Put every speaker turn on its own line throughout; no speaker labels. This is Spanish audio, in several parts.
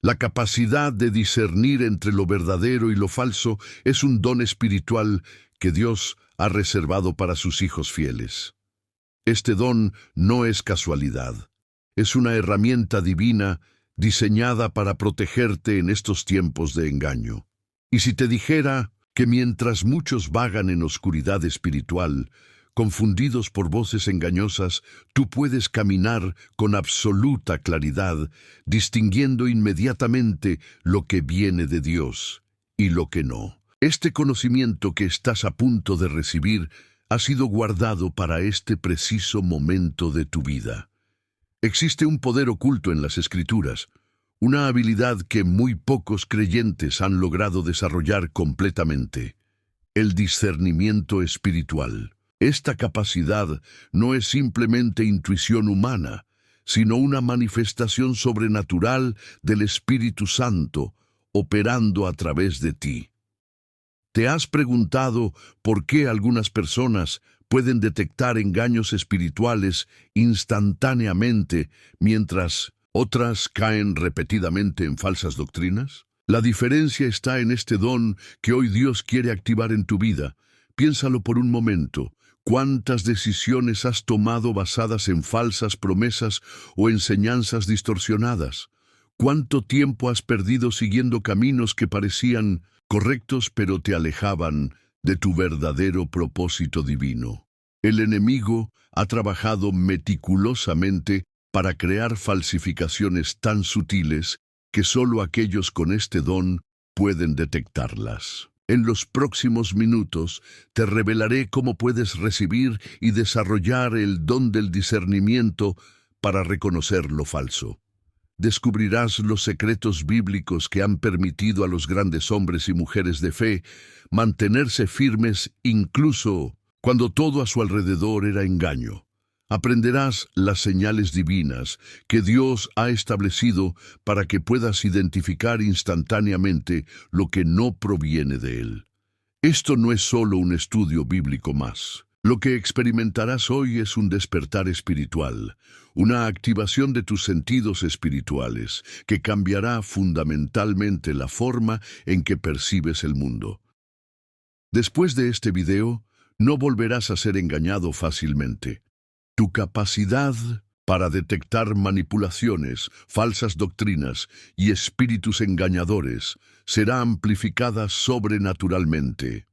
La capacidad de discernir entre lo verdadero y lo falso es un don espiritual que Dios ha reservado para sus hijos fieles. Este don no es casualidad. Es una herramienta divina diseñada para protegerte en estos tiempos de engaño. Y si te dijera que mientras muchos vagan en oscuridad espiritual, confundidos por voces engañosas, tú puedes caminar con absoluta claridad, distinguiendo inmediatamente lo que viene de Dios y lo que no. Este conocimiento que estás a punto de recibir ha sido guardado para este preciso momento de tu vida. Existe un poder oculto en las Escrituras, una habilidad que muy pocos creyentes han logrado desarrollar completamente: el discernimiento espiritual. Esta capacidad no es simplemente intuición humana, sino una manifestación sobrenatural del Espíritu Santo operando a través de ti. ¿Te has preguntado por qué algunas personas pueden detectar engaños espirituales instantáneamente mientras otras caen repetidamente en falsas doctrinas? La diferencia está en este don que hoy Dios quiere activar en tu vida. Piénsalo por un momento. ¿Cuántas decisiones has tomado basadas en falsas promesas o enseñanzas distorsionadas? ¿Cuánto tiempo has perdido siguiendo caminos que parecían correctos pero te alejaban de tu verdadero propósito divino? El enemigo ha trabajado meticulosamente para crear falsificaciones tan sutiles que solo aquellos con este don pueden detectarlas. En los próximos minutos te revelaré cómo puedes recibir y desarrollar el don del discernimiento para reconocer lo falso. Descubrirás los secretos bíblicos que han permitido a los grandes hombres y mujeres de fe mantenerse firmes incluso cuando todo a su alrededor era engaño. Aprenderás las señales divinas que Dios ha establecido para que puedas identificar instantáneamente lo que no proviene de Él. Esto no es solo un estudio bíblico más. Lo que experimentarás hoy es un despertar espiritual, una activación de tus sentidos espirituales que cambiará fundamentalmente la forma en que percibes el mundo. Después de este video, no volverás a ser engañado fácilmente. Tu capacidad para detectar manipulaciones, falsas doctrinas y espíritus engañadores será amplificada sobrenaturalmente.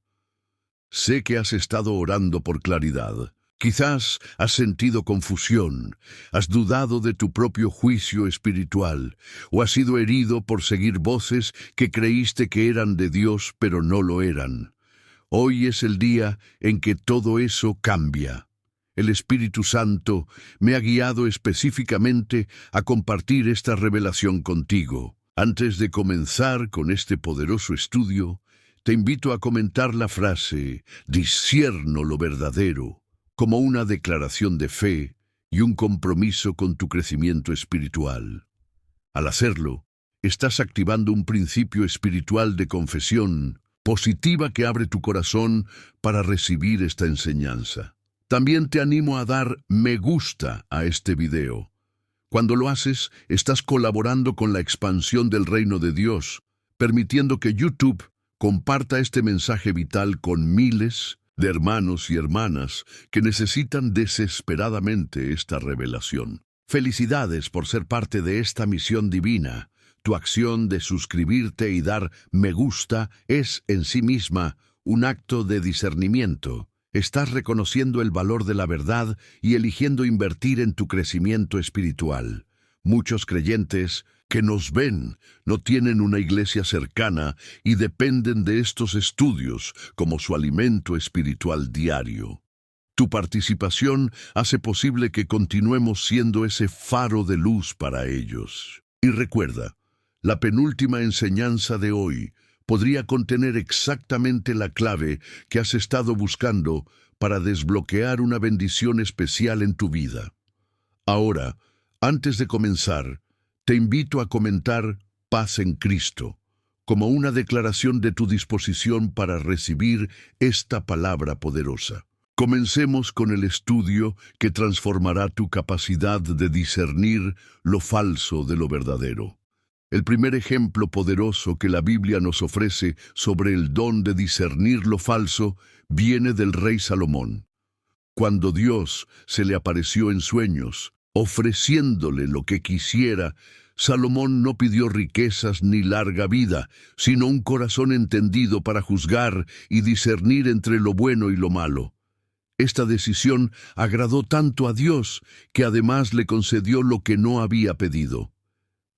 Sé que has estado orando por claridad. Quizás has sentido confusión, has dudado de tu propio juicio espiritual, o has sido herido por seguir voces que creíste que eran de Dios pero no lo eran. Hoy es el día en que todo eso cambia. El Espíritu Santo me ha guiado específicamente a compartir esta revelación contigo. Antes de comenzar con este poderoso estudio, te invito a comentar la frase "discierno lo verdadero" como una declaración de fe y un compromiso con tu crecimiento espiritual. Al hacerlo, estás activando un principio espiritual de confesión positiva que abre tu corazón para recibir esta enseñanza. También te animo a dar me gusta a este video. Cuando lo haces, estás colaborando con la expansión del reino de Dios, permitiendo que YouTube comparta este mensaje vital con miles de hermanos y hermanas que necesitan desesperadamente esta revelación. Felicidades por ser parte de esta misión divina. Tu acción de suscribirte y dar me gusta es en sí misma un acto de discernimiento. Estás reconociendo el valor de la verdad y eligiendo invertir en tu crecimiento espiritual. Muchos creyentes que nos ven no tienen una iglesia cercana y dependen de estos estudios como su alimento espiritual diario. Tu participación hace posible que continuemos siendo ese faro de luz para ellos. Y recuerda, la penúltima enseñanza de hoy podría contener exactamente la clave que has estado buscando para desbloquear una bendición especial en tu vida. Ahora, antes de comenzar, te invito a comentar "paz en Cristo" como una declaración de tu disposición para recibir esta palabra poderosa. Comencemos con el estudio que transformará tu capacidad de discernir lo falso de lo verdadero. El primer ejemplo poderoso que la Biblia nos ofrece sobre el don de discernir lo falso viene del rey Salomón. Cuando Dios se le apareció en sueños, ofreciéndole lo que quisiera, Salomón no pidió riquezas ni larga vida, sino un corazón entendido para juzgar y discernir entre lo bueno y lo malo. Esta decisión agradó tanto a Dios que además le concedió lo que no había pedido: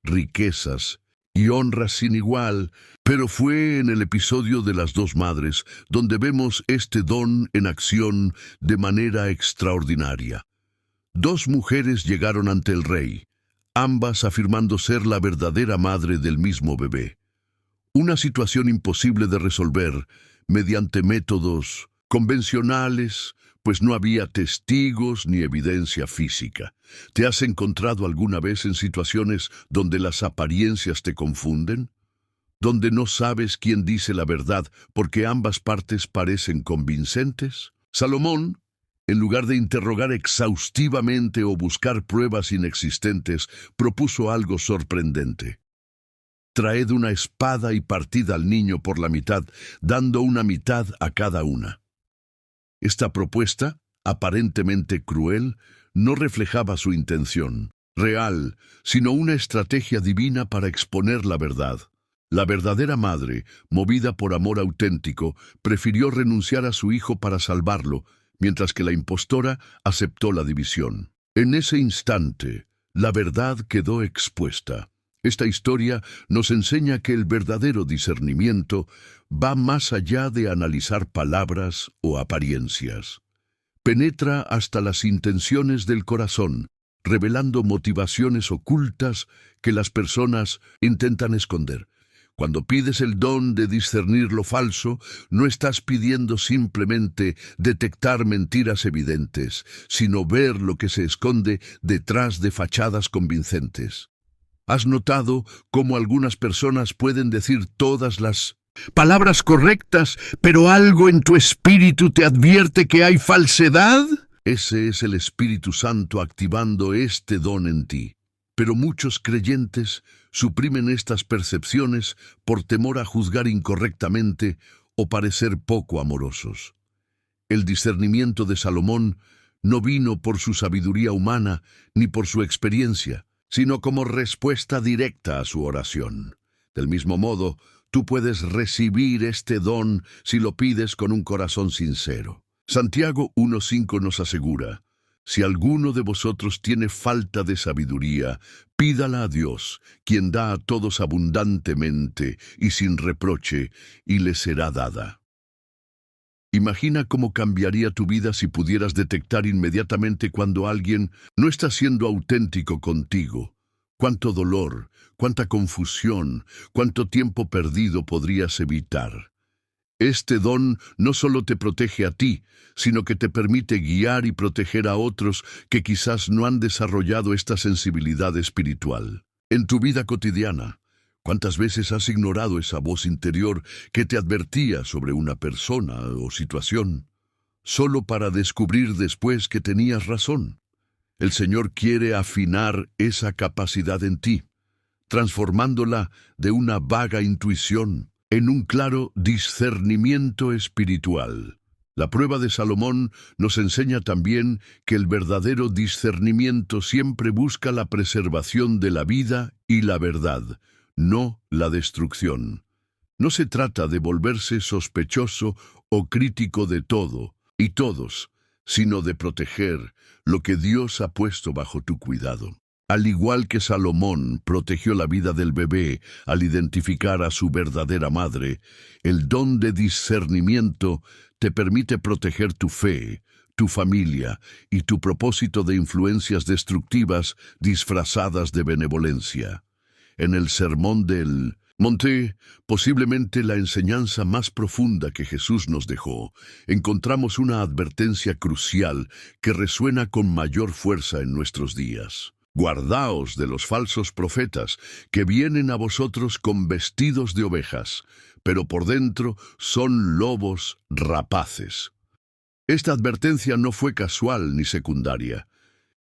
riquezas y honra sin igual. Pero fue en el episodio de las dos madres donde vemos este don en acción de manera extraordinaria. Dos mujeres llegaron ante el rey, ambas afirmando ser la verdadera madre del mismo bebé. Una situación imposible de resolver mediante métodos convencionales, pues no había testigos ni evidencia física. ¿Te has encontrado alguna vez en situaciones donde las apariencias te confunden? ¿Donde no sabes quién dice la verdad porque ambas partes parecen convincentes? Salomón, en lugar de interrogar exhaustivamente o buscar pruebas inexistentes, propuso algo sorprendente. Traed una espada y partid al niño por la mitad, dando una mitad a cada una. Esta propuesta, aparentemente cruel, no reflejaba su intención real, sino una estrategia divina para exponer la verdad. La verdadera madre, movida por amor auténtico, prefirió renunciar a su hijo para salvarlo, mientras que la impostora aceptó la división. En ese instante, la verdad quedó expuesta. Esta historia nos enseña que el verdadero discernimiento va más allá de analizar palabras o apariencias. Penetra hasta las intenciones del corazón, revelando motivaciones ocultas que las personas intentan esconder. Cuando pides el don de discernir lo falso, no estás pidiendo simplemente detectar mentiras evidentes, sino ver lo que se esconde detrás de fachadas convincentes. ¿Has notado cómo algunas personas pueden decir todas las palabras correctas, pero algo en tu espíritu te advierte que hay falsedad? Ese es el Espíritu Santo activando este don en ti. Pero muchos creyentes suprimen estas percepciones por temor a juzgar incorrectamente o parecer poco amorosos. El discernimiento de Salomón no vino por su sabiduría humana ni por su experiencia, sino como respuesta directa a su oración. Del mismo modo, tú puedes recibir este don si lo pides con un corazón sincero. Santiago 1:5 nos asegura: si alguno de vosotros tiene falta de sabiduría, pídala a Dios, quien da a todos abundantemente y sin reproche, y le será dada. Imagina cómo cambiaría tu vida si pudieras detectar inmediatamente cuando alguien no está siendo auténtico contigo. Cuánto dolor, cuánta confusión, cuánto tiempo perdido podrías evitar. Este don no solo te protege a ti, sino que te permite guiar y proteger a otros que quizás no han desarrollado esta sensibilidad espiritual. En tu vida cotidiana, ¿cuántas veces has ignorado esa voz interior que te advertía sobre una persona o situación, solo para descubrir después que tenías razón? El Señor quiere afinar esa capacidad en ti, transformándola de una vaga intuición en un claro discernimiento espiritual. La prueba de Salomón nos enseña también que el verdadero discernimiento siempre busca la preservación de la vida y la verdad, no la destrucción. No se trata de volverse sospechoso o crítico de todo y todos, sino de proteger lo que Dios ha puesto bajo tu cuidado. Al igual que Salomón protegió la vida del bebé al identificar a su verdadera madre, el don de discernimiento te permite proteger tu fe, tu familia y tu propósito de influencias destructivas disfrazadas de benevolencia. En el Sermón del Monte, posiblemente la enseñanza más profunda que Jesús nos dejó, encontramos una advertencia crucial que resuena con mayor fuerza en nuestros días. Guardaos de los falsos profetas, que vienen a vosotros con vestidos de ovejas, pero por dentro son lobos rapaces. Esta advertencia no fue casual ni secundaria.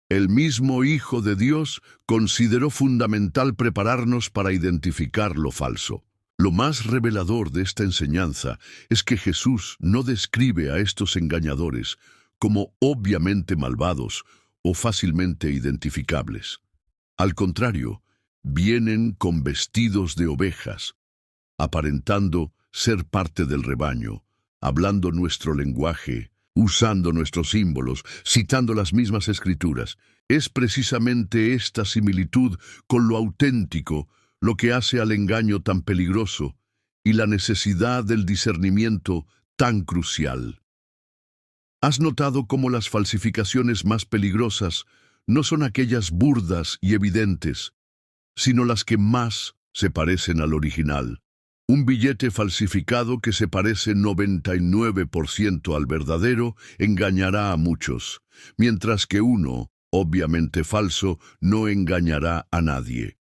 El mismo Hijo de Dios consideró fundamental prepararnos para identificar lo falso. Lo más revelador de esta enseñanza es que Jesús no describe a estos engañadores como obviamente malvados o fácilmente identificables. Al contrario, vienen con vestidos de ovejas, aparentando ser parte del rebaño, hablando nuestro lenguaje, usando nuestros símbolos, citando las mismas escrituras. Es precisamente esta similitud con lo auténtico lo que hace al engaño tan peligroso y la necesidad del discernimiento tan crucial. ¿Has notado cómo las falsificaciones más peligrosas no son aquellas burdas y evidentes, sino las que más se parecen al original? Un billete falsificado que se parece 99% al verdadero engañará a muchos, mientras que uno, obviamente falso, no engañará a nadie.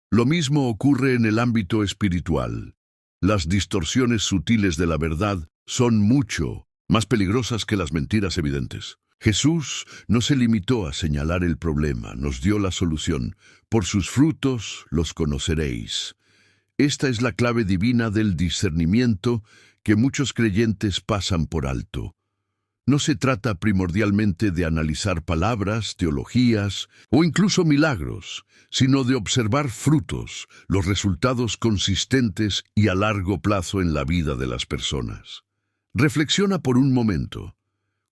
Lo mismo ocurre en el ámbito espiritual. Las distorsiones sutiles de la verdad son mucho más peligrosas que las mentiras evidentes. Jesús no se limitó a señalar el problema, nos dio la solución. Por sus frutos los conoceréis. Esta es la clave divina del discernimiento que muchos creyentes pasan por alto. No se trata primordialmente de analizar palabras, teologías o incluso milagros, sino de observar frutos, los resultados consistentes y a largo plazo en la vida de las personas. Reflexiona por un momento.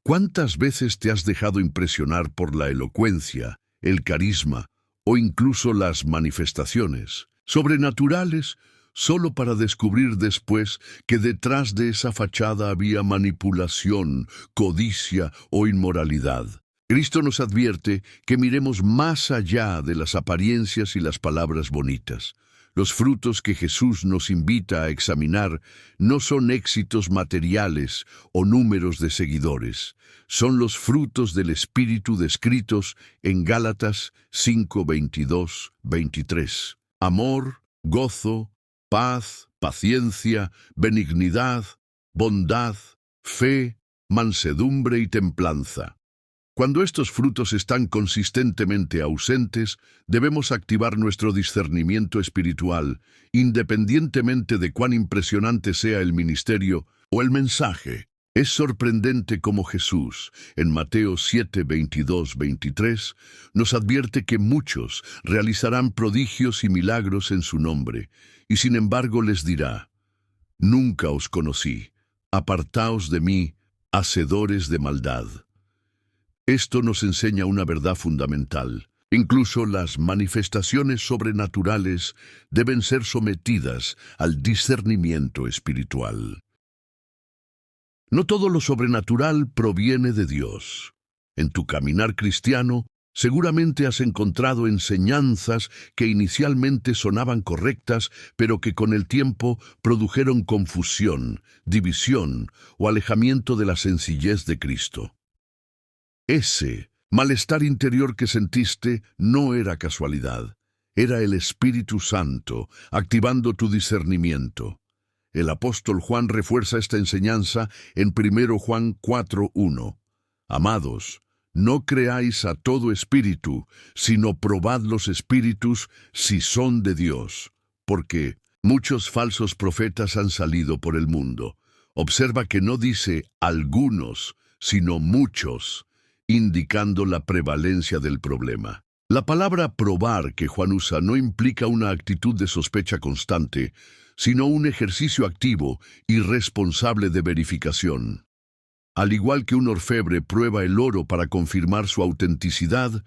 ¿Cuántas veces te has dejado impresionar por la elocuencia, el carisma o incluso las manifestaciones sobrenaturales, solo para descubrir después que detrás de esa fachada había manipulación, codicia o inmoralidad? Cristo nos advierte que miremos más allá de las apariencias y las palabras bonitas. Los frutos que Jesús nos invita a examinar no son éxitos materiales o números de seguidores. Son los frutos del Espíritu descritos en Gálatas 5, 22, 23. Amor, gozo, paz, paciencia, benignidad, bondad, fe, mansedumbre y templanza. Cuando estos frutos están consistentemente ausentes, debemos activar nuestro discernimiento espiritual, independientemente de cuán impresionante sea el ministerio o el mensaje. Es sorprendente cómo Jesús, en Mateo 7, 22, 23, nos advierte que muchos realizarán prodigios y milagros en su nombre, y sin embargo les dirá: «Nunca os conocí, apartaos de mí, hacedores de maldad». Esto nos enseña una verdad fundamental. Incluso las manifestaciones sobrenaturales deben ser sometidas al discernimiento espiritual. No todo lo sobrenatural proviene de Dios. En tu caminar cristiano, seguramente has encontrado enseñanzas que inicialmente sonaban correctas, pero que con el tiempo produjeron confusión, división o alejamiento de la sencillez de Cristo. Ese malestar interior que sentiste no era casualidad, era el Espíritu Santo activando tu discernimiento. El apóstol Juan refuerza esta enseñanza en 1 Juan 4:1. Amados, no creáis a todo espíritu, sino probad los espíritus si son de Dios, porque muchos falsos profetas han salido por el mundo. Observa que no dice algunos, sino muchos, indicando la prevalencia del problema. La palabra probar que Juan usa no implica una actitud de sospecha constante, sino un ejercicio activo y responsable de verificación. Al igual que un orfebre prueba el oro para confirmar su autenticidad,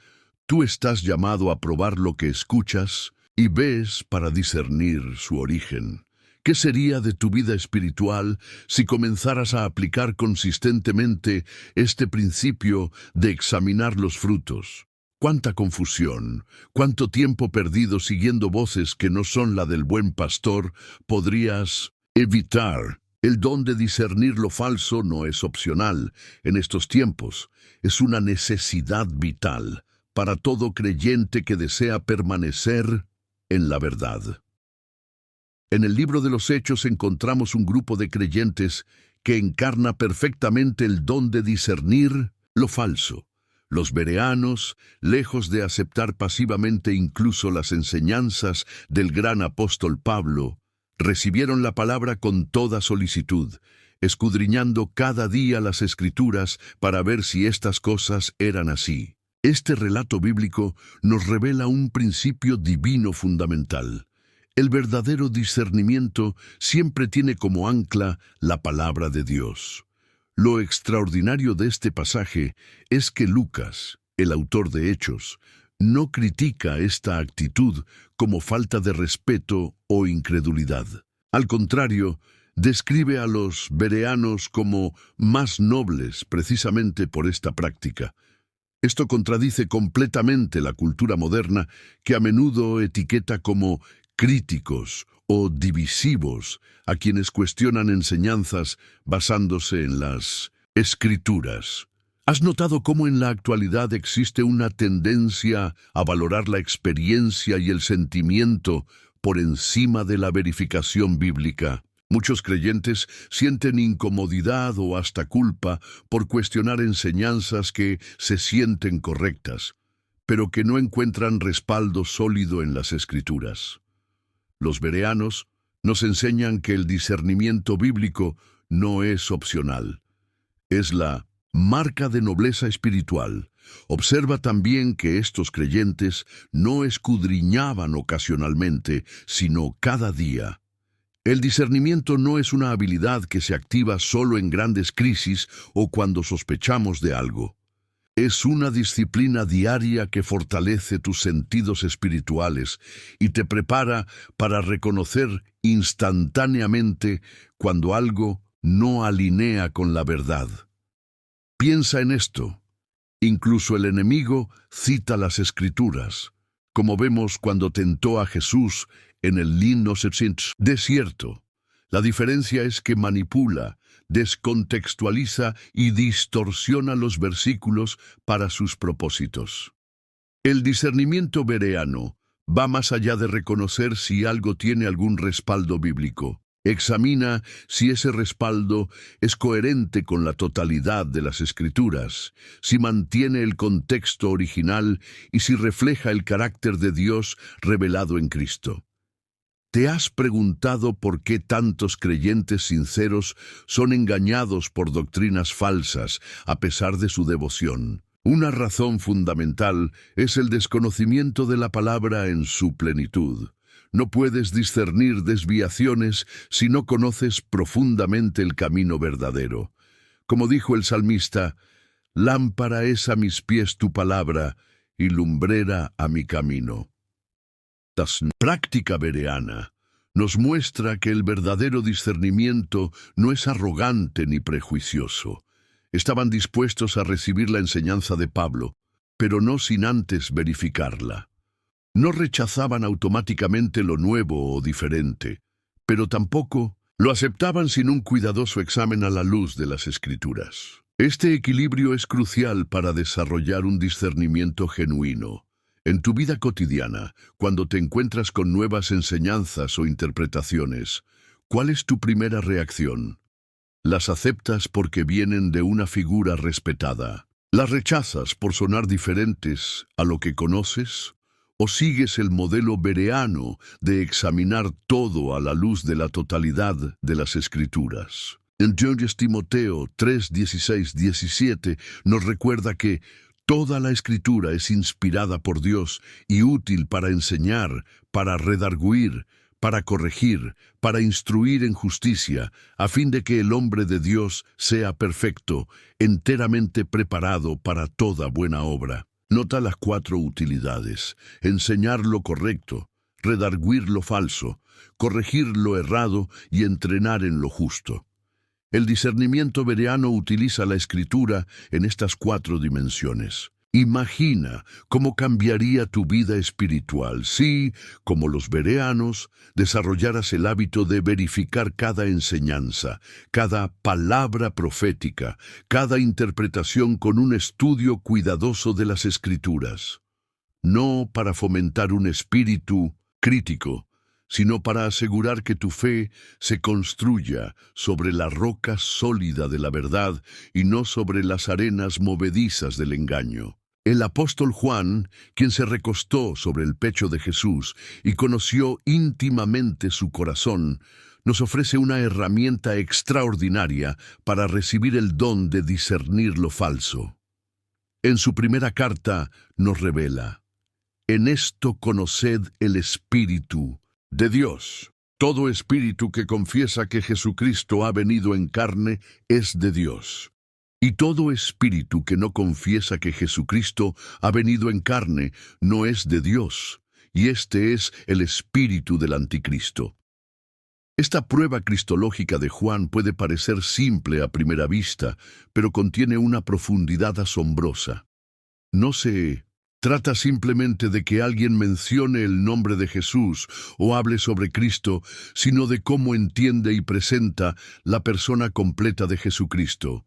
tú estás llamado a probar lo que escuchas y ves para discernir su origen. ¿Qué sería de tu vida espiritual si comenzaras a aplicar consistentemente este principio de examinar los frutos? ¡Cuánta confusión! ¡Cuánto tiempo perdido siguiendo voces que no son la del buen pastor podrías evitar! El don de discernir lo falso no es opcional en estos tiempos, es una necesidad vital para todo creyente que desea permanecer en la verdad. En el libro de los Hechos encontramos un grupo de creyentes que encarna perfectamente el don de discernir lo falso. Los bereanos, lejos de aceptar pasivamente incluso las enseñanzas del gran apóstol Pablo, recibieron la palabra con toda solicitud, escudriñando cada día las Escrituras para ver si estas cosas eran así. Este relato bíblico nos revela un principio divino fundamental. El verdadero discernimiento siempre tiene como ancla la palabra de Dios. Lo extraordinario de este pasaje es que Lucas, el autor de Hechos, no critica esta actitud como falta de respeto o incredulidad. Al contrario, describe a los bereanos como más nobles precisamente por esta práctica. Esto contradice completamente la cultura moderna que a menudo etiqueta como críticos o divisivos a quienes cuestionan enseñanzas basándose en las Escrituras. ¿Has notado cómo en la actualidad existe una tendencia a valorar la experiencia y el sentimiento por encima de la verificación bíblica? Muchos creyentes sienten incomodidad o hasta culpa por cuestionar enseñanzas que se sienten correctas, pero que no encuentran respaldo sólido en las Escrituras. Los bereanos nos enseñan que el discernimiento bíblico no es opcional. Es la marca de nobleza espiritual. Observa también que estos creyentes no escudriñaban ocasionalmente, sino cada día. El discernimiento no es una habilidad que se activa solo en grandes crisis o cuando sospechamos de algo. Es una disciplina diaria que fortalece tus sentidos espirituales y te prepara para reconocer instantáneamente cuando algo no alinea con la verdad. Piensa en esto. Incluso el enemigo cita las Escrituras, como vemos cuando tentó a Jesús en el desierto. La diferencia es que manipula, descontextualiza y distorsiona los versículos para sus propósitos. El discernimiento bereano va más allá de reconocer si algo tiene algún respaldo bíblico. Examina si ese respaldo es coherente con la totalidad de las Escrituras, si mantiene el contexto original y si refleja el carácter de Dios revelado en Cristo. ¿Te has preguntado por qué tantos creyentes sinceros son engañados por doctrinas falsas a pesar de su devoción? Una razón fundamental es el desconocimiento de la palabra en su plenitud. No puedes discernir desviaciones si no conoces profundamente el camino verdadero. Como dijo el salmista, «Lámpara es a mis pies tu palabra y lumbrera a mi camino». La práctica bereana nos muestra que el verdadero discernimiento no es arrogante ni prejuicioso. Estaban dispuestos a recibir la enseñanza de Pablo, pero no sin antes verificarla. No rechazaban automáticamente lo nuevo o diferente, pero tampoco lo aceptaban sin un cuidadoso examen a la luz de las Escrituras. Este equilibrio es crucial para desarrollar un discernimiento genuino. En tu vida cotidiana, cuando te encuentras con nuevas enseñanzas o interpretaciones, ¿cuál es tu primera reacción? ¿Las aceptas porque vienen de una figura respetada? ¿Las rechazas por sonar diferentes a lo que conoces? ¿O sigues el modelo bereano de examinar todo a la luz de la totalidad de las Escrituras? En Timoteo 3, 16, 17 nos recuerda que toda la Escritura es inspirada por Dios y útil para enseñar, para redarguir, para corregir, para instruir en justicia, a fin de que el hombre de Dios sea perfecto, enteramente preparado para toda buena obra. Nota las 4 utilidades: enseñar lo correcto, redarguir lo falso, corregir lo errado y entrenar en lo justo. El discernimiento bereano utiliza la Escritura en estas 4 dimensiones. Imagina cómo cambiaría tu vida espiritual si, como los bereanos, desarrollaras el hábito de verificar cada enseñanza, cada palabra profética, cada interpretación con un estudio cuidadoso de las Escrituras. No para fomentar un espíritu crítico, sino para asegurar que tu fe se construya sobre la roca sólida de la verdad y no sobre las arenas movedizas del engaño. El apóstol Juan, quien se recostó sobre el pecho de Jesús y conoció íntimamente su corazón, nos ofrece una herramienta extraordinaria para recibir el don de discernir lo falso. En su primera carta nos revela: en esto conoced el Espíritu de Dios. Todo espíritu que confiesa que Jesucristo ha venido en carne es de Dios. Y todo espíritu que no confiesa que Jesucristo ha venido en carne no es de Dios, y este es el espíritu del anticristo. Esta prueba cristológica de Juan puede parecer simple a primera vista, pero contiene una profundidad asombrosa. No se trata simplemente de que alguien mencione el nombre de Jesús o hable sobre Cristo, sino de cómo entiende y presenta la persona completa de Jesucristo,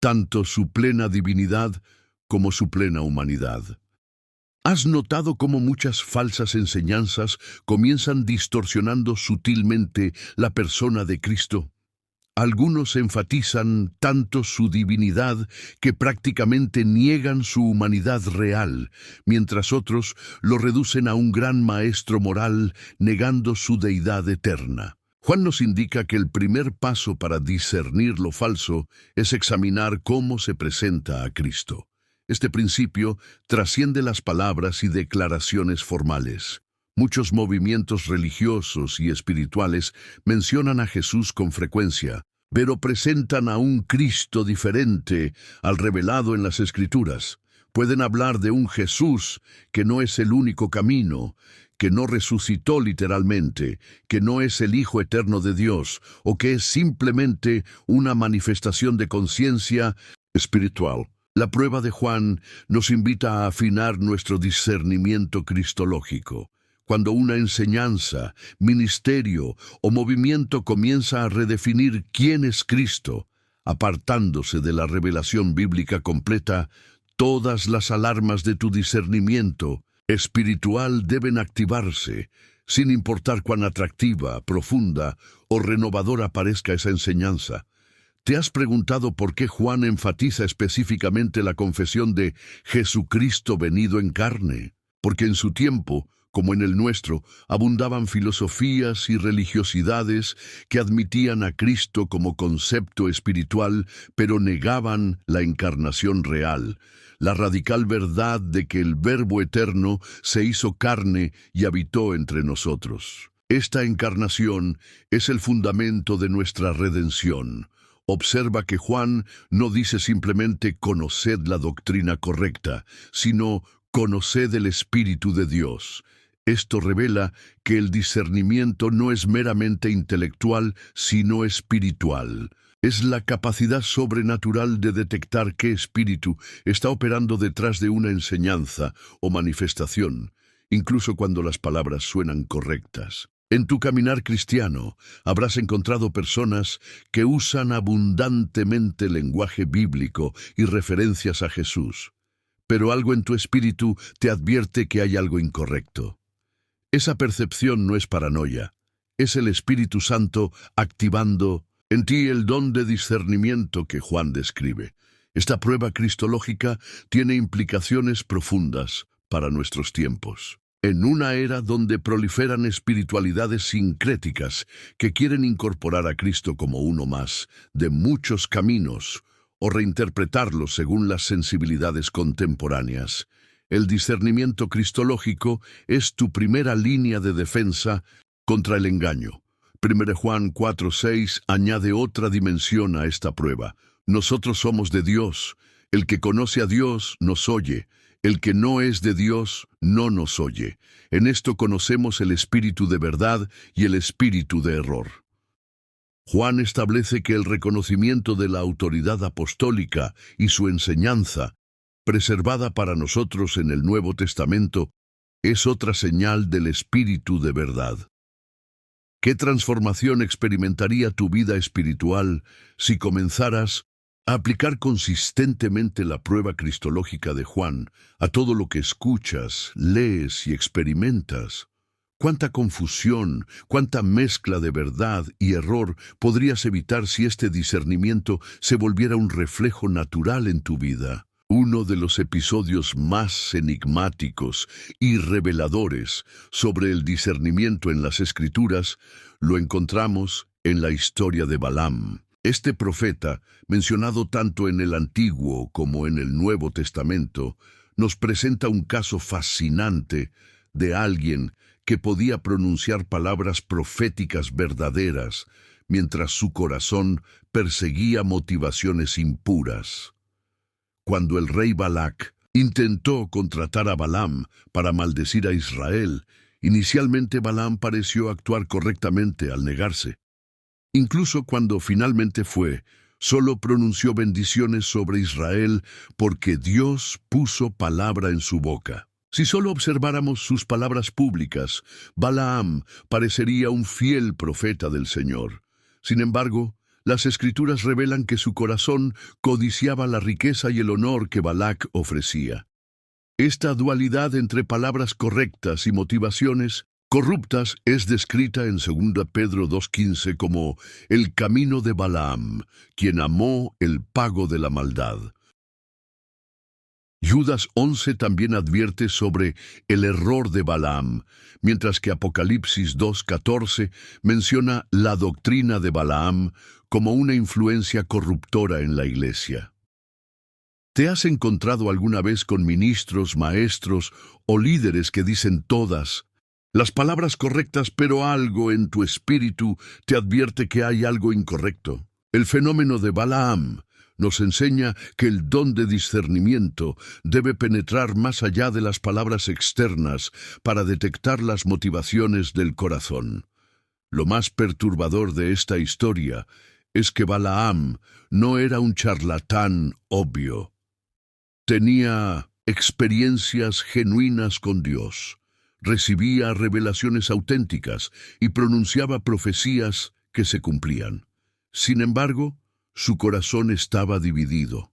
tanto su plena divinidad como su plena humanidad. ¿Has notado cómo muchas falsas enseñanzas comienzan distorsionando sutilmente la persona de Cristo? Algunos enfatizan tanto su divinidad que prácticamente niegan su humanidad real, mientras otros lo reducen a un gran maestro moral, negando su deidad eterna. Juan nos indica que el primer paso para discernir lo falso es examinar cómo se presenta a Cristo. Este principio trasciende las palabras y declaraciones formales. Muchos movimientos religiosos y espirituales mencionan a Jesús con frecuencia, pero presentan a un Cristo diferente al revelado en las Escrituras. Pueden hablar de un Jesús que no es el único camino, que no resucitó literalmente, que no es el Hijo eterno de Dios, o que es simplemente una manifestación de conciencia espiritual. La prueba de Juan nos invita a afinar nuestro discernimiento cristológico. Cuando una enseñanza, ministerio o movimiento comienza a redefinir quién es Cristo, apartándose de la revelación bíblica completa, todas las alarmas de tu discernimiento espiritual deben activarse, sin importar cuán atractiva, profunda o renovadora parezca esa enseñanza. ¿Te has preguntado por qué Juan enfatiza específicamente la confesión de Jesucristo venido en carne? Porque en su tiempo, como en el nuestro, abundaban filosofías y religiosidades que admitían a Cristo como concepto espiritual, pero negaban la encarnación real, la radical verdad de que el Verbo eterno se hizo carne y habitó entre nosotros. Esta encarnación es el fundamento de nuestra redención. Observa que Juan no dice simplemente conoced la doctrina correcta, sino conoced el Espíritu de Dios. Esto revela que el discernimiento no es meramente intelectual, sino espiritual. Es la capacidad sobrenatural de detectar qué espíritu está operando detrás de una enseñanza o manifestación, incluso cuando las palabras suenan correctas. En tu caminar cristiano habrás encontrado personas que usan abundantemente lenguaje bíblico y referencias a Jesús, pero algo en tu espíritu te advierte que hay algo incorrecto. Esa percepción no es paranoia, es el Espíritu Santo activando en ti el don de discernimiento que Juan describe. Esta prueba cristológica tiene implicaciones profundas para nuestros tiempos. En una era donde proliferan espiritualidades sincréticas que quieren incorporar a Cristo como uno más de muchos caminos o reinterpretarlo según las sensibilidades contemporáneas, el discernimiento cristológico es tu primera línea de defensa contra el engaño. 1 Juan 4:6 añade otra dimensión a esta prueba. Nosotros somos de Dios. El que conoce a Dios nos oye. El que no es de Dios no nos oye. En esto conocemos el espíritu de verdad y el espíritu de error. Juan establece que el reconocimiento de la autoridad apostólica y su enseñanza, preservada para nosotros en el Nuevo Testamento, es otra señal del espíritu de verdad. ¿Qué transformación experimentaría tu vida espiritual si comenzaras a aplicar consistentemente la prueba cristológica de Juan a todo lo que escuchas, lees y experimentas? Cuánta confusión, cuánta mezcla de verdad y error podrías evitar si este discernimiento se volviera un reflejo natural en tu vida. Uno de los episodios más enigmáticos y reveladores sobre el discernimiento en las Escrituras lo encontramos en la historia de Balaam. Este profeta, mencionado tanto en el Antiguo como en el Nuevo Testamento, nos presenta un caso fascinante de alguien que podía pronunciar palabras proféticas verdaderas mientras su corazón perseguía motivaciones impuras. Cuando el rey Balac intentó contratar a Balaam para maldecir a Israel, inicialmente Balaam pareció actuar correctamente al negarse. Incluso cuando finalmente fue, solo pronunció bendiciones sobre Israel porque Dios puso palabra en su boca. Si solo observáramos sus palabras públicas, Balaam parecería un fiel profeta del Señor. Sin embargo, las Escrituras revelan que su corazón codiciaba la riqueza y el honor que Balac ofrecía. Esta dualidad entre palabras correctas y motivaciones corruptas es descrita en 2 Pedro 2:15 como el camino de Balaam, quien amó el pago de la maldad. Judas 11 también advierte sobre el error de Balaam, mientras que Apocalipsis 2:14 menciona la doctrina de Balaam como una influencia corruptora en la iglesia. ¿Te has encontrado alguna vez con ministros, maestros o líderes que dicen todas las palabras correctas, pero algo en tu espíritu te advierte que hay algo incorrecto? El fenómeno de Balaam nos enseña que el don de discernimiento debe penetrar más allá de las palabras externas para detectar las motivaciones del corazón. Lo más perturbador de esta historia es que Balaam no era un charlatán obvio. Tenía experiencias genuinas con Dios, recibía revelaciones auténticas y pronunciaba profecías que se cumplían. Sin embargo, su corazón estaba dividido.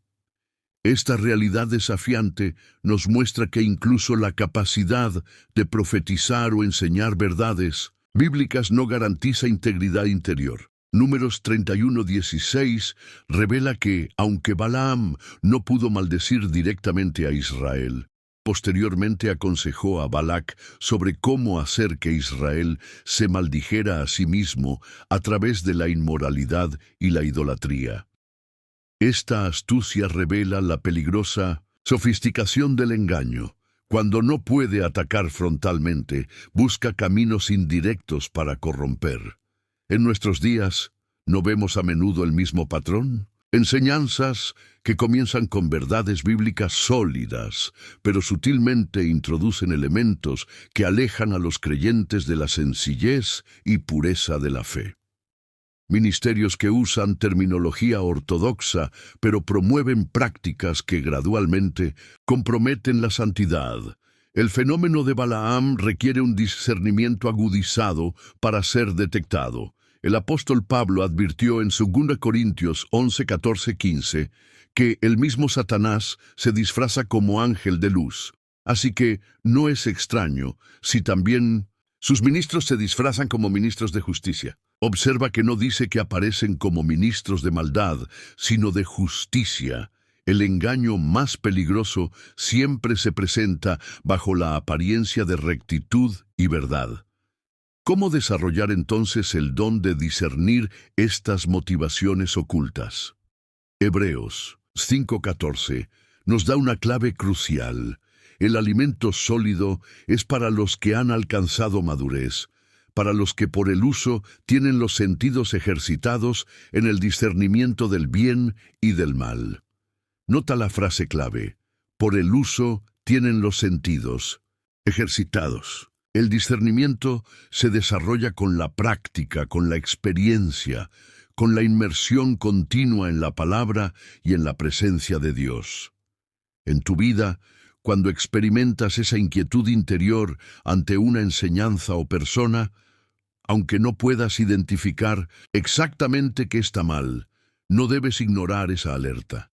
Esta realidad desafiante nos muestra que incluso la capacidad de profetizar o enseñar verdades bíblicas no garantiza integridad interior. Números 31:16 revela que, aunque Balaam no pudo maldecir directamente a Israel, posteriormente aconsejó a Balac sobre cómo hacer que Israel se maldijera a sí mismo a través de la inmoralidad y la idolatría. Esta astucia revela la peligrosa sofisticación del engaño. Cuando no puede atacar frontalmente, busca caminos indirectos para corromper. En nuestros días, ¿no vemos a menudo el mismo patrón? Enseñanzas que comienzan con verdades bíblicas sólidas, pero sutilmente introducen elementos que alejan a los creyentes de la sencillez y pureza de la fe. Ministerios que usan terminología ortodoxa, pero promueven prácticas que gradualmente comprometen la santidad. El fenómeno de Balaam requiere un discernimiento agudizado para ser detectado. El apóstol Pablo advirtió en 2 Corintios 11, 14, 15 que el mismo Satanás se disfraza como ángel de luz. Así que no es extraño si también sus ministros se disfrazan como ministros de justicia. Observa que no dice que aparecen como ministros de maldad, sino de justicia. El engaño más peligroso siempre se presenta bajo la apariencia de rectitud y verdad. ¿Cómo desarrollar entonces el don de discernir estas motivaciones ocultas? Hebreos 5:14 nos da una clave crucial. El alimento sólido es para los que han alcanzado madurez, para los que por el uso tienen los sentidos ejercitados en el discernimiento del bien y del mal. Nota la frase clave: por el uso tienen los sentidos ejercitados. El discernimiento se desarrolla con la práctica, con la experiencia, con la inmersión continua en la palabra y en la presencia de Dios. En tu vida, cuando experimentas esa inquietud interior ante una enseñanza o persona, aunque no puedas identificar exactamente qué está mal, no debes ignorar esa alerta.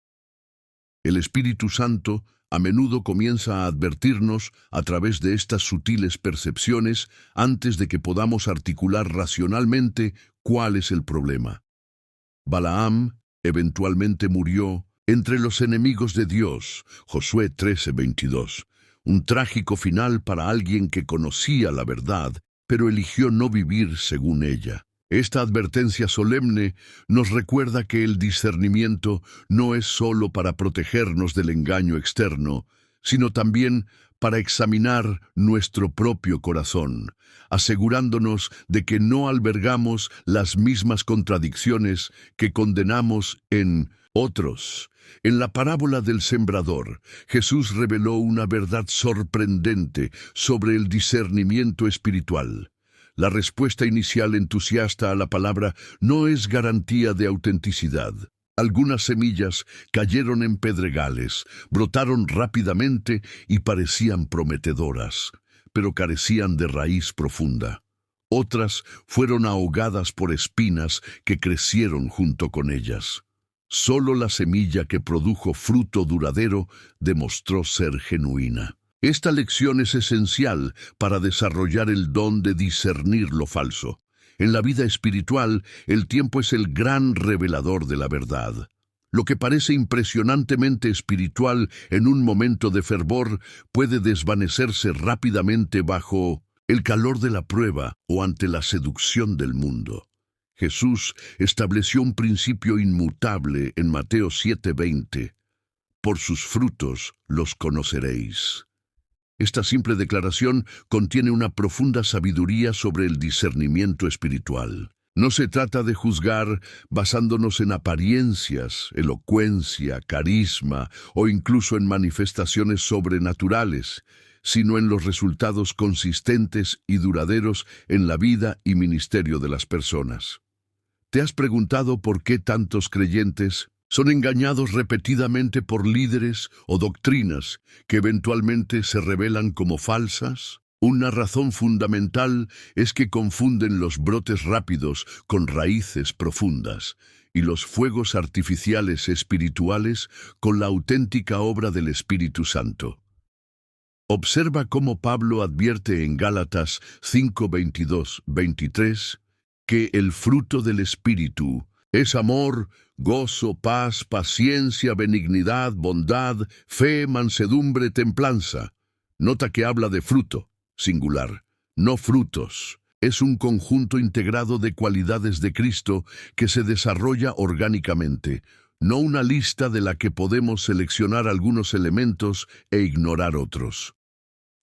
El Espíritu Santo, a menudo comienza a advertirnos a través de estas sutiles percepciones antes de que podamos articular racionalmente cuál es el problema. Balaam eventualmente murió entre los enemigos de Dios, Josué 13:22. Un trágico final para alguien que conocía la verdad, pero eligió no vivir según ella. Esta advertencia solemne nos recuerda que el discernimiento no es solo para protegernos del engaño externo, sino también para examinar nuestro propio corazón, asegurándonos de que no albergamos las mismas contradicciones que condenamos en otros. En la parábola del sembrador, Jesús reveló una verdad sorprendente sobre el discernimiento espiritual. La respuesta inicial entusiasta a la palabra no es garantía de autenticidad. Algunas semillas cayeron en pedregales, brotaron rápidamente y parecían prometedoras, pero carecían de raíz profunda. Otras fueron ahogadas por espinas que crecieron junto con ellas. Solo la semilla que produjo fruto duradero demostró ser genuina. Esta lección es esencial para desarrollar el don de discernir lo falso. En la vida espiritual, el tiempo es el gran revelador de la verdad. Lo que parece impresionantemente espiritual en un momento de fervor puede desvanecerse rápidamente bajo el calor de la prueba o ante la seducción del mundo. Jesús estableció un principio inmutable en Mateo 7:20. Por sus frutos los conoceréis. Esta simple declaración contiene una profunda sabiduría sobre el discernimiento espiritual. No se trata de juzgar basándonos en apariencias, elocuencia, carisma o incluso en manifestaciones sobrenaturales, sino en los resultados consistentes y duraderos en la vida y ministerio de las personas. ¿Te has preguntado por qué tantos creyentes son engañados repetidamente por líderes o doctrinas que eventualmente se revelan como falsas? Una razón fundamental es que confunden los brotes rápidos con raíces profundas y los fuegos artificiales espirituales con la auténtica obra del Espíritu Santo. Observa cómo Pablo advierte en Gálatas 5:22-23 que el fruto del Espíritu es amor, gozo, paz, paciencia, benignidad, bondad, fe, mansedumbre, templanza. Nota que habla de fruto, singular, no frutos. Es un conjunto integrado de cualidades de Cristo que se desarrolla orgánicamente, no una lista de la que podemos seleccionar algunos elementos e ignorar otros.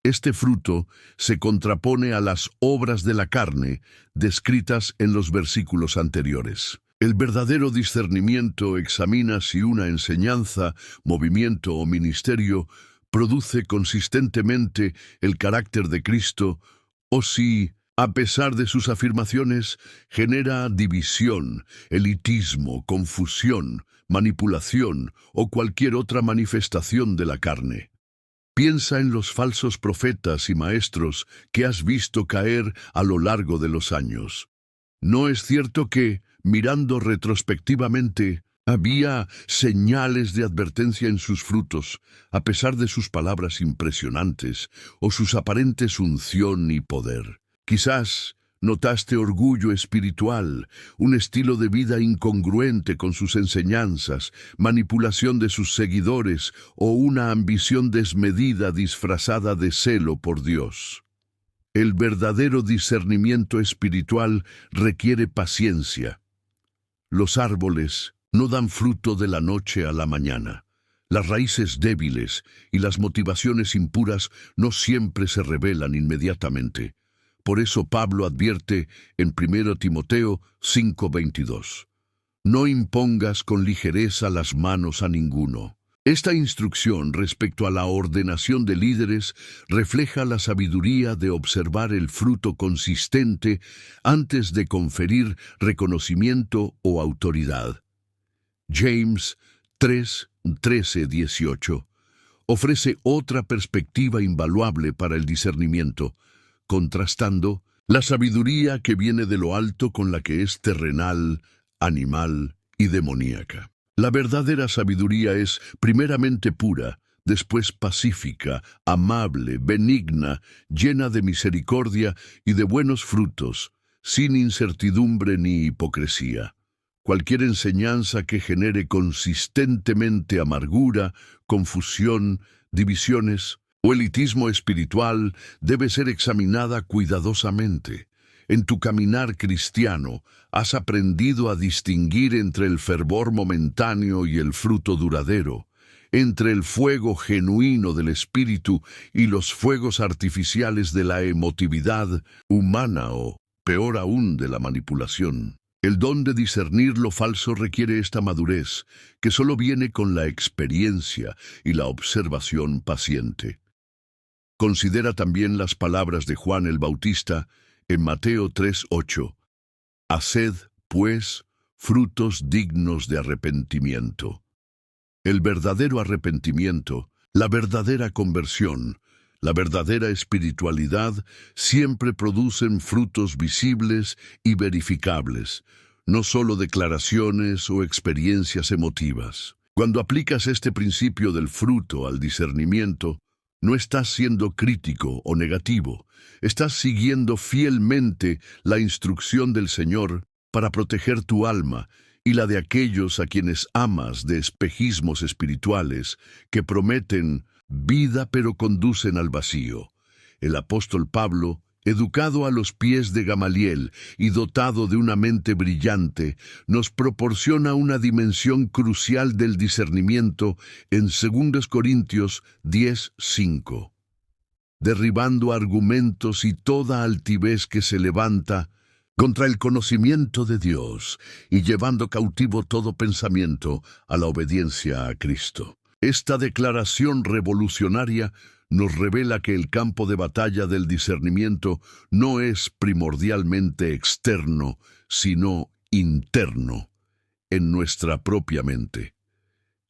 Este fruto se contrapone a las obras de la carne descritas en los versículos anteriores. El verdadero discernimiento examina si una enseñanza, movimiento o ministerio produce consistentemente el carácter de Cristo o si, a pesar de sus afirmaciones, genera división, elitismo, confusión, manipulación o cualquier otra manifestación de la carne. Piensa en los falsos profetas y maestros que has visto caer a lo largo de los años. ¿No es cierto que, mirando retrospectivamente, había señales de advertencia en sus frutos, a pesar de sus palabras impresionantes o sus aparentes unción y poder? Quizás notaste orgullo espiritual, un estilo de vida incongruente con sus enseñanzas, manipulación de sus seguidores o una ambición desmedida disfrazada de celo por Dios. El verdadero discernimiento espiritual requiere paciencia. Los árboles no dan fruto de la noche a la mañana. Las raíces débiles y las motivaciones impuras no siempre se revelan inmediatamente. Por eso Pablo advierte en 1 Timoteo 5:22. No impongas con ligereza las manos a ninguno. Esta instrucción respecto a la ordenación de líderes refleja la sabiduría de observar el fruto consistente antes de conferir reconocimiento o autoridad. James 3:13-18 ofrece otra perspectiva invaluable para el discernimiento, contrastando la sabiduría que viene de lo alto con la que es terrenal, animal y demoníaca. La verdadera sabiduría es primeramente pura, después pacífica, amable, benigna, llena de misericordia y de buenos frutos, sin incertidumbre ni hipocresía. Cualquier enseñanza que genere consistentemente amargura, confusión, divisiones o elitismo espiritual debe ser examinada cuidadosamente. En tu caminar cristiano, has aprendido a distinguir entre el fervor momentáneo y el fruto duradero, entre el fuego genuino del espíritu y los fuegos artificiales de la emotividad humana o, peor aún, de la manipulación. El don de discernir lo falso requiere esta madurez, que solo viene con la experiencia y la observación paciente. Considera también las palabras de Juan el Bautista en Mateo 3:8. Haced, pues, frutos dignos de arrepentimiento. El verdadero arrepentimiento, la verdadera conversión, la verdadera espiritualidad siempre producen frutos visibles y verificables, no solo declaraciones o experiencias emotivas. Cuando aplicas este principio del fruto al discernimiento, no estás siendo crítico o negativo, estás siguiendo fielmente la instrucción del Señor para proteger tu alma y la de aquellos a quienes amas de espejismos espirituales que prometen vida pero conducen al vacío. El apóstol Pablo, educado a los pies de Gamaliel y dotado de una mente brillante, nos proporciona una dimensión crucial del discernimiento en 2 Corintios 10:5. Derribando argumentos y toda altivez que se levanta contra el conocimiento de Dios y llevando cautivo todo pensamiento a la obediencia a Cristo. Esta declaración revolucionaria nos revela que el campo de batalla del discernimiento no es primordialmente externo, sino interno, en nuestra propia mente.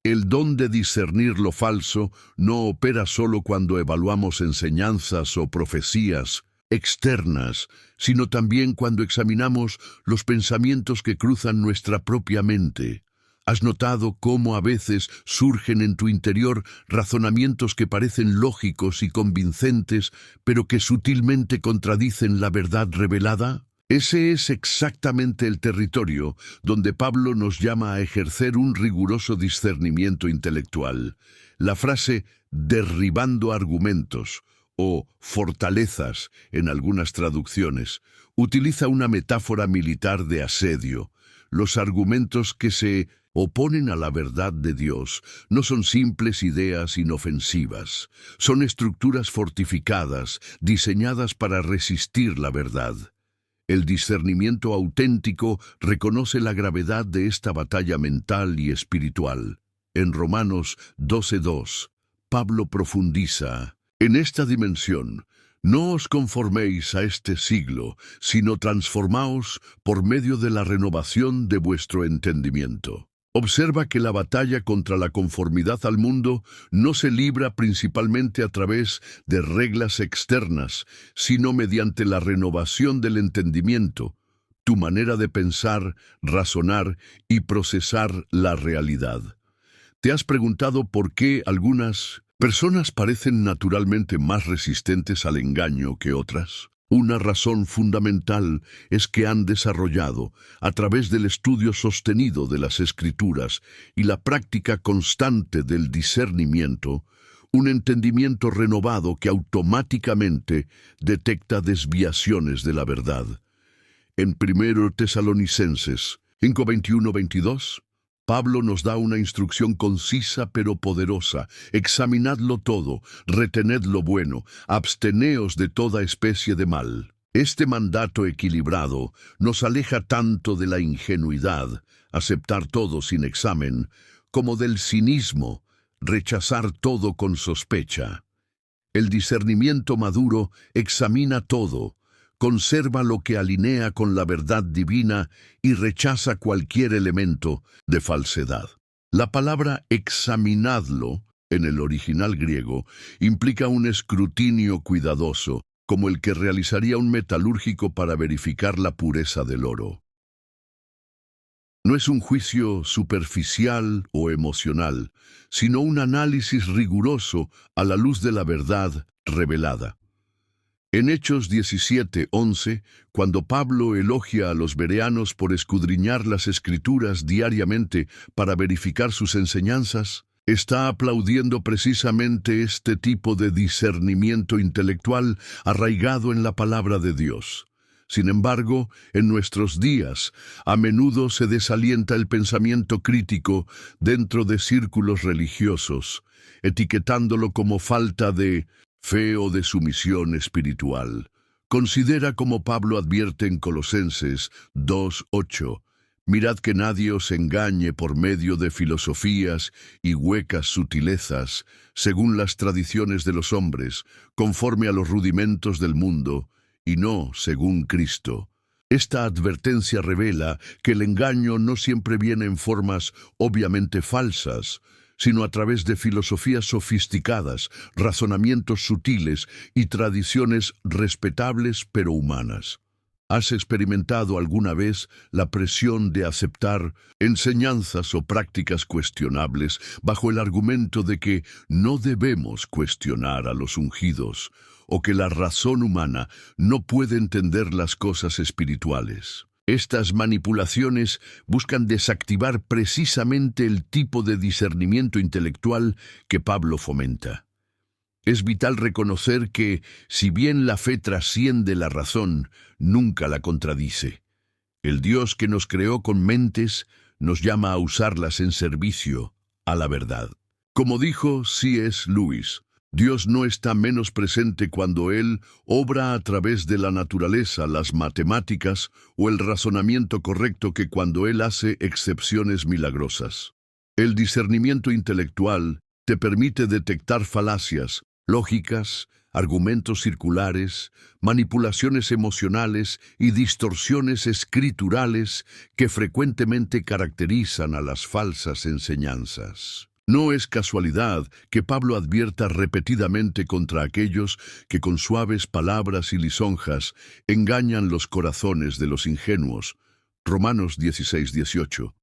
El don de discernir lo falso no opera solo cuando evaluamos enseñanzas o profecías externas, sino también cuando examinamos los pensamientos que cruzan nuestra propia mente. ¿Has notado cómo a veces surgen en tu interior razonamientos que parecen lógicos y convincentes, pero que sutilmente contradicen la verdad revelada? Ese es exactamente el territorio donde Pablo nos llama a ejercer un riguroso discernimiento intelectual. La frase derribando argumentos o fortalezas en algunas traducciones utiliza una metáfora militar de asedio. Los argumentos que se oponen a la verdad de Dios no son simples ideas inofensivas, son estructuras fortificadas, diseñadas para resistir la verdad. El discernimiento auténtico reconoce la gravedad de esta batalla mental y espiritual. En Romanos 12:2, Pablo profundiza: en esta dimensión, no os conforméis a este siglo, sino transformaos por medio de la renovación de vuestro entendimiento. Observa que la batalla contra la conformidad al mundo no se libra principalmente a través de reglas externas, sino mediante la renovación del entendimiento, tu manera de pensar, razonar y procesar la realidad. ¿Te has preguntado por qué algunas personas parecen naturalmente más resistentes al engaño que otras? Una razón fundamental es que han desarrollado, a través del estudio sostenido de las Escrituras y la práctica constante del discernimiento, un entendimiento renovado que automáticamente detecta desviaciones de la verdad. En 1 Tesalonicenses 5:21-22, Pablo nos da una instrucción concisa pero poderosa: examinadlo todo, retened lo bueno, absteneos de toda especie de mal. Este mandato equilibrado nos aleja tanto de la ingenuidad, aceptar todo sin examen, como del cinismo, rechazar todo con sospecha. El discernimiento maduro examina todo, conserva lo que alinea con la verdad divina y rechaza cualquier elemento de falsedad. La palabra examinadlo, en el original griego, implica un escrutinio cuidadoso, como el que realizaría un metalúrgico para verificar la pureza del oro. No es un juicio superficial o emocional, sino un análisis riguroso a la luz de la verdad revelada. En Hechos 17:11, cuando Pablo elogia a los bereanos por escudriñar las Escrituras diariamente para verificar sus enseñanzas, está aplaudiendo precisamente este tipo de discernimiento intelectual arraigado en la palabra de Dios. Sin embargo, en nuestros días, a menudo se desalienta el pensamiento crítico dentro de círculos religiosos, etiquetándolo como falta de fe o de sumisión espiritual. Considera como Pablo advierte en Colosenses 2:8, mirad que nadie os engañe por medio de filosofías y huecas sutilezas, según las tradiciones de los hombres, conforme a los rudimentos del mundo, y no según Cristo. Esta advertencia revela que el engaño no siempre viene en formas obviamente falsas, sino a través de filosofías sofisticadas, razonamientos sutiles y tradiciones respetables pero humanas. ¿Has experimentado alguna vez la presión de aceptar enseñanzas o prácticas cuestionables bajo el argumento de que no debemos cuestionar a los ungidos o que la razón humana no puede entender las cosas espirituales? Estas manipulaciones buscan desactivar precisamente el tipo de discernimiento intelectual que Pablo fomenta. Es vital reconocer que, si bien la fe trasciende la razón, nunca la contradice. El Dios que nos creó con mentes nos llama a usarlas en servicio a la verdad. Como dijo C.S. Lewis, Dios no está menos presente cuando Él obra a través de la naturaleza, las matemáticas o el razonamiento correcto que cuando Él hace excepciones milagrosas. El discernimiento intelectual te permite detectar falacias, lógicas, argumentos circulares, manipulaciones emocionales y distorsiones escriturales que frecuentemente caracterizan a las falsas enseñanzas. No es casualidad que Pablo advierta repetidamente contra aquellos que con suaves palabras y lisonjas engañan los corazones de los ingenuos. Romanos 16:18.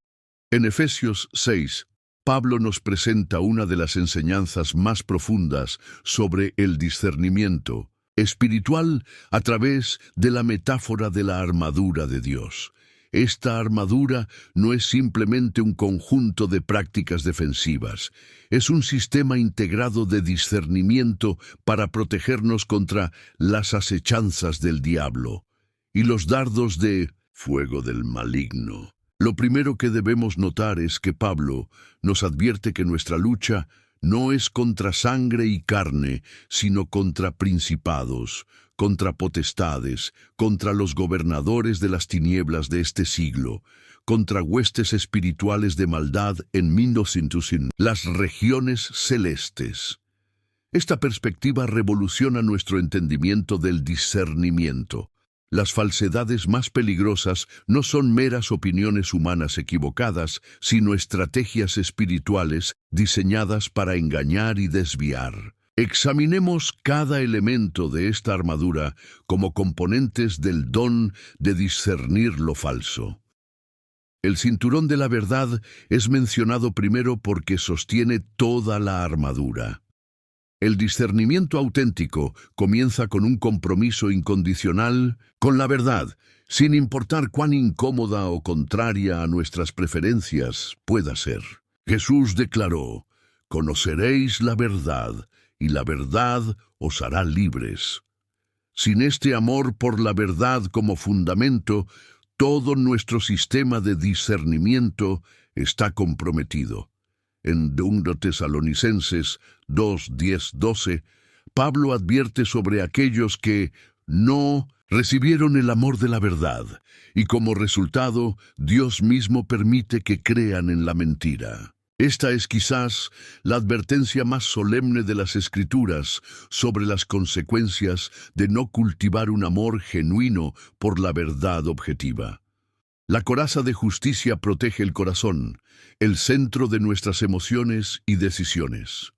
En Efesios 6, Pablo nos presenta una de las enseñanzas más profundas sobre el discernimiento espiritual a través de la metáfora de la armadura de Dios. Esta armadura no es simplemente un conjunto de prácticas defensivas, es un sistema integrado de discernimiento para protegernos contra las acechanzas del diablo y los dardos de fuego del maligno. Lo primero que debemos notar es que Pablo nos advierte que nuestra lucha no es contra sangre y carne, sino contra principados, contra potestades, contra los gobernadores de las tinieblas de este siglo, contra huestes espirituales de maldad en las regiones celestes. Esta perspectiva revoluciona nuestro entendimiento del discernimiento. Las falsedades más peligrosas no son meras opiniones humanas equivocadas, sino estrategias espirituales diseñadas para engañar y desviar. Examinemos cada elemento de esta armadura como componentes del don de discernir lo falso. El cinturón de la verdad es mencionado primero porque sostiene toda la armadura. El discernimiento auténtico comienza con un compromiso incondicional con la verdad, sin importar cuán incómoda o contraria a nuestras preferencias pueda ser. Jesús declaró: «Conoceréis la verdad, y la verdad os hará libres». Sin este amor por la verdad como fundamento, todo nuestro sistema de discernimiento está comprometido. En 2 Tesalonicenses 2:10-12, Pablo advierte sobre aquellos que no recibieron el amor de la verdad, y como resultado, Dios mismo permite que crean en la mentira. Esta es quizás la advertencia más solemne de las Escrituras sobre las consecuencias de no cultivar un amor genuino por la verdad objetiva. La coraza de justicia protege el corazón, el centro de nuestras emociones y decisiones.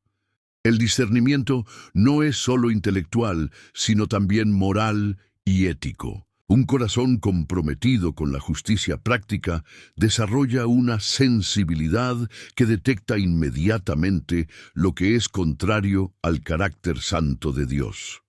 El discernimiento no es solo intelectual, sino también moral y ético. Un corazón comprometido con la justicia práctica desarrolla una sensibilidad que detecta inmediatamente lo que es contrario al carácter santo de Dios.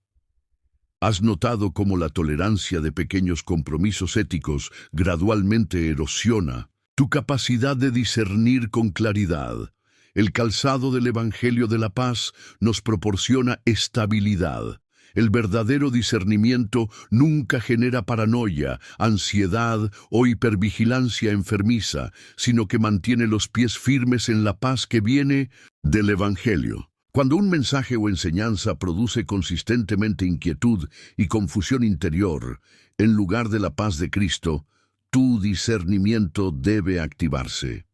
¿Has notado cómo la tolerancia de pequeños compromisos éticos gradualmente erosiona tu capacidad de discernir con claridad? El calzado del Evangelio de la Paz nos proporciona estabilidad. El verdadero discernimiento nunca genera paranoia, ansiedad o hipervigilancia enfermiza, sino que mantiene los pies firmes en la paz que viene del Evangelio. Cuando un mensaje o enseñanza produce consistentemente inquietud y confusión interior, en lugar de la paz de Cristo, tu discernimiento debe activarse.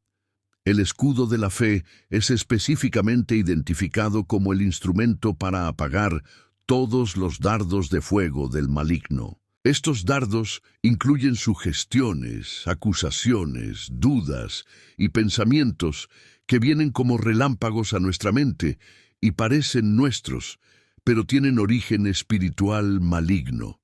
El escudo de la fe es específicamente identificado como el instrumento para apagar todos los dardos de fuego del maligno. Estos dardos incluyen sugestiones, acusaciones, dudas y pensamientos que vienen como relámpagos a nuestra mente y parecen nuestros, pero tienen origen espiritual maligno.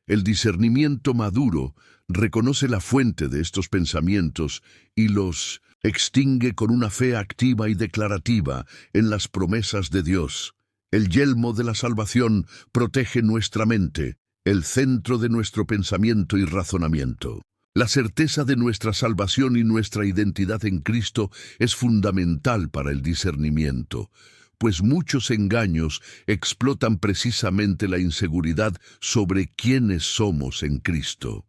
El discernimiento maduro reconoce la fuente de estos pensamientos y los extingue con una fe activa y declarativa en las promesas de Dios. El yelmo de la salvación protege nuestra mente, el centro de nuestro pensamiento y razonamiento. La certeza de nuestra salvación y nuestra identidad en Cristo es fundamental para el discernimiento, pues muchos engaños explotan precisamente la inseguridad sobre quiénes somos en Cristo.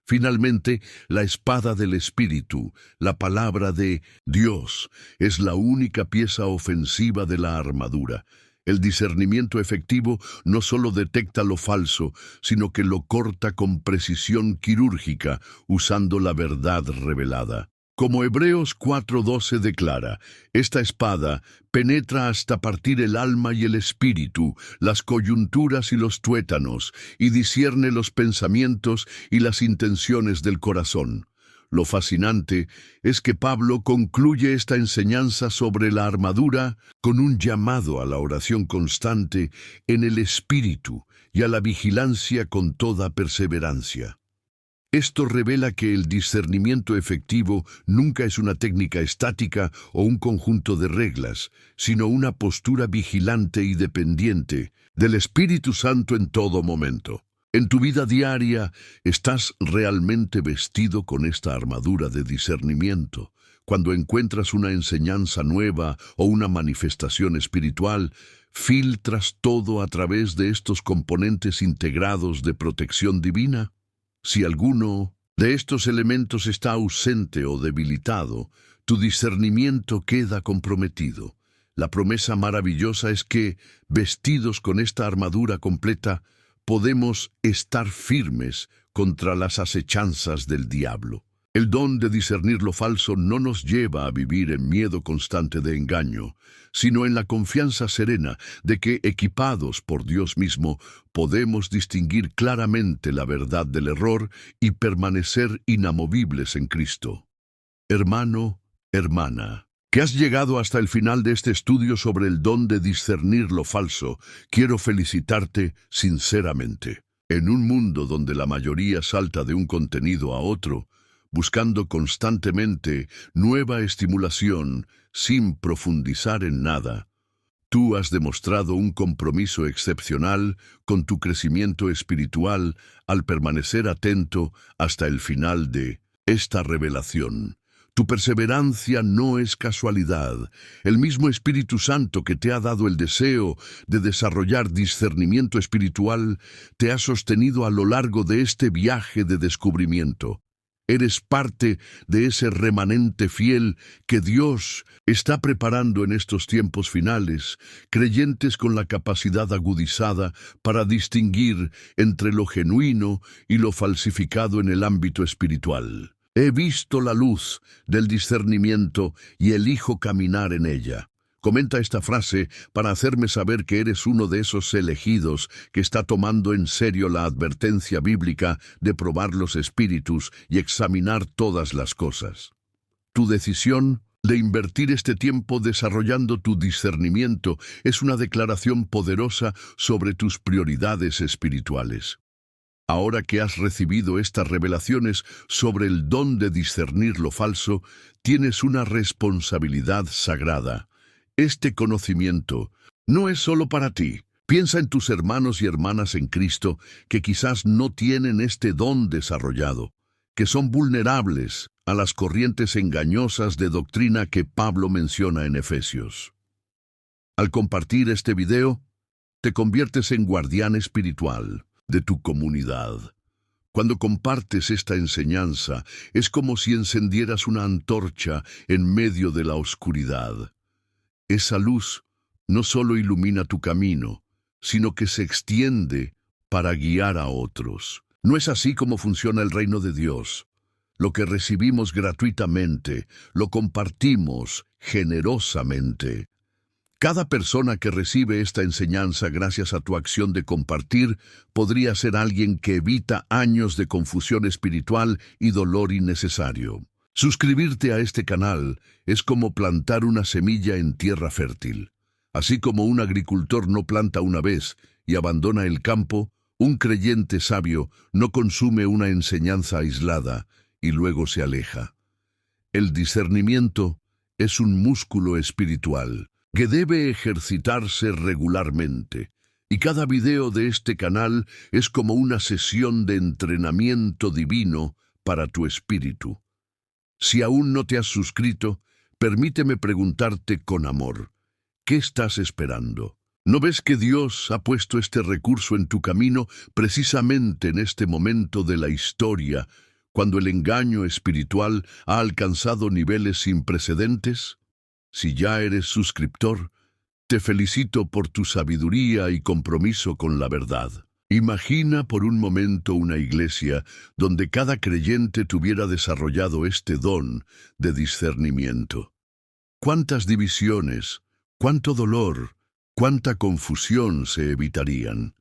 Finalmente, la espada del Espíritu, la palabra de Dios, es la única pieza ofensiva de la armadura. El discernimiento efectivo no solo detecta lo falso, sino que lo corta con precisión quirúrgica, usando la verdad revelada. Como Hebreos 4:12 declara, esta espada penetra hasta partir el alma y el espíritu, las coyunturas y los tuétanos, y discierne los pensamientos y las intenciones del corazón. Lo fascinante es que Pablo concluye esta enseñanza sobre la armadura con un llamado a la oración constante en el espíritu y a la vigilancia con toda perseverancia. Esto revela que el discernimiento efectivo nunca es una técnica estática o un conjunto de reglas, sino una postura vigilante y dependiente del Espíritu Santo en todo momento. En tu vida diaria, ¿estás realmente vestido con esta armadura de discernimiento? Cuando encuentras una enseñanza nueva o una manifestación espiritual, ¿filtras todo a través de estos componentes integrados de protección divina? Si alguno de estos elementos está ausente o debilitado, tu discernimiento queda comprometido. La promesa maravillosa es que, vestidos con esta armadura completa, podemos estar firmes contra las acechanzas del diablo. El don de discernir lo falso no nos lleva a vivir en miedo constante de engaño, sino en la confianza serena de que, equipados por Dios mismo, podemos distinguir claramente la verdad del error y permanecer inamovibles en Cristo. Hermano, hermana, que has llegado hasta el final de este estudio sobre el don de discernir lo falso, quiero felicitarte sinceramente. En un mundo donde la mayoría salta de un contenido a otro, buscando constantemente nueva estimulación sin profundizar en nada, tú has demostrado un compromiso excepcional con tu crecimiento espiritual al permanecer atento hasta el final de esta revelación. Tu perseverancia no es casualidad. El mismo Espíritu Santo que te ha dado el deseo de desarrollar discernimiento espiritual te ha sostenido a lo largo de este viaje de descubrimiento. Eres parte de ese remanente fiel que Dios está preparando en estos tiempos finales, creyentes con la capacidad agudizada para distinguir entre lo genuino y lo falsificado en el ámbito espiritual. He visto la luz del discernimiento y elijo caminar en ella. Comenta esta frase para hacerme saber que eres uno de esos elegidos que está tomando en serio la advertencia bíblica de probar los espíritus y examinar todas las cosas. Tu decisión de invertir este tiempo desarrollando tu discernimiento es una declaración poderosa sobre tus prioridades espirituales. Ahora que has recibido estas revelaciones sobre el don de discernir lo falso, tienes una responsabilidad sagrada. Este conocimiento no es solo para ti. Piensa en tus hermanos y hermanas en Cristo que quizás no tienen este don desarrollado, que son vulnerables a las corrientes engañosas de doctrina que Pablo menciona en Efesios. Al compartir este video, te conviertes en guardián espiritual de tu comunidad. Cuando compartes esta enseñanza, es como si encendieras una antorcha en medio de la oscuridad. Esa luz no solo ilumina tu camino, sino que se extiende para guiar a otros. No es así como funciona el reino de Dios. Lo que recibimos gratuitamente, lo compartimos generosamente. Cada persona que recibe esta enseñanza gracias a tu acción de compartir podría ser alguien que evita años de confusión espiritual y dolor innecesario. Suscribirte a este canal es como plantar una semilla en tierra fértil. Así como un agricultor no planta una vez y abandona el campo, un creyente sabio no consume una enseñanza aislada y luego se aleja. El discernimiento es un músculo espiritual que debe ejercitarse regularmente, y cada video de este canal es como una sesión de entrenamiento divino para tu espíritu. Si aún no te has suscrito, permíteme preguntarte con amor, ¿qué estás esperando? ¿No ves que Dios ha puesto este recurso en tu camino precisamente en este momento de la historia, cuando el engaño espiritual ha alcanzado niveles sin precedentes? Si ya eres suscriptor, te felicito por tu sabiduría y compromiso con la verdad. Imagina por un momento una iglesia donde cada creyente tuviera desarrollado este don de discernimiento. ¿Cuántas divisiones, cuánto dolor, cuánta confusión se evitarían?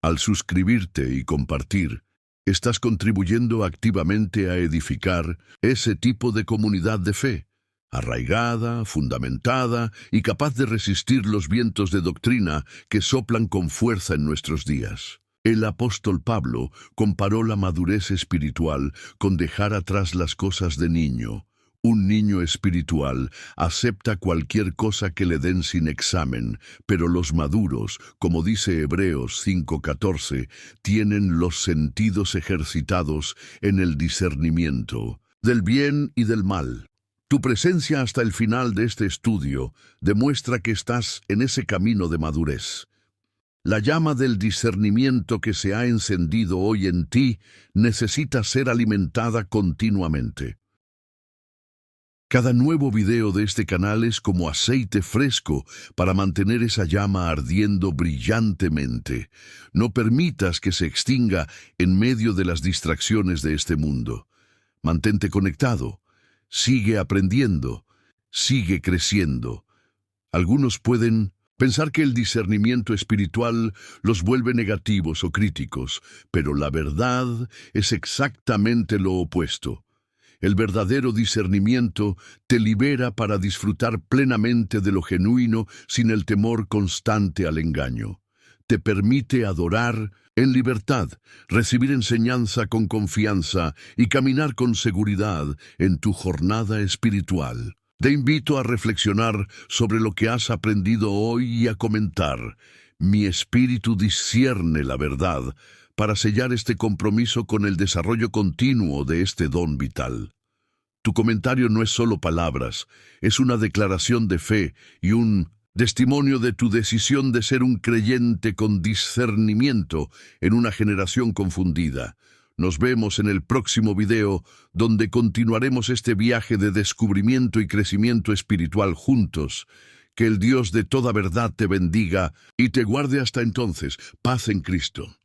Al suscribirte y compartir, estás contribuyendo activamente a edificar ese tipo de comunidad de fe, arraigada, fundamentada y capaz de resistir los vientos de doctrina que soplan con fuerza en nuestros días. El apóstol Pablo comparó la madurez espiritual con dejar atrás las cosas de niño. Un niño espiritual acepta cualquier cosa que le den sin examen, pero los maduros, como dice Hebreos 5:14, tienen los sentidos ejercitados en el discernimiento del bien y del mal. Tu presencia hasta el final de este estudio demuestra que estás en ese camino de madurez. La llama del discernimiento que se ha encendido hoy en ti necesita ser alimentada continuamente. Cada nuevo video de este canal es como aceite fresco para mantener esa llama ardiendo brillantemente. No permitas que se extinga en medio de las distracciones de este mundo. Mantente conectado. Sigue aprendiendo, sigue creciendo. Algunos pueden pensar que el discernimiento espiritual los vuelve negativos o críticos, pero la verdad es exactamente lo opuesto. El verdadero discernimiento te libera para disfrutar plenamente de lo genuino sin el temor constante al engaño. Te permite adorar en libertad, recibir enseñanza con confianza y caminar con seguridad en tu jornada espiritual. Te invito a reflexionar sobre lo que has aprendido hoy y a comentar. Mi espíritu discierne la verdad para sellar este compromiso con el desarrollo continuo de este don vital. Tu comentario no es solo palabras, es una declaración de fe y un testimonio de tu decisión de ser un creyente con discernimiento en una generación confundida. Nos vemos en el próximo video, donde continuaremos este viaje de descubrimiento y crecimiento espiritual juntos. Que el Dios de toda verdad te bendiga y te guarde hasta entonces. Paz en Cristo.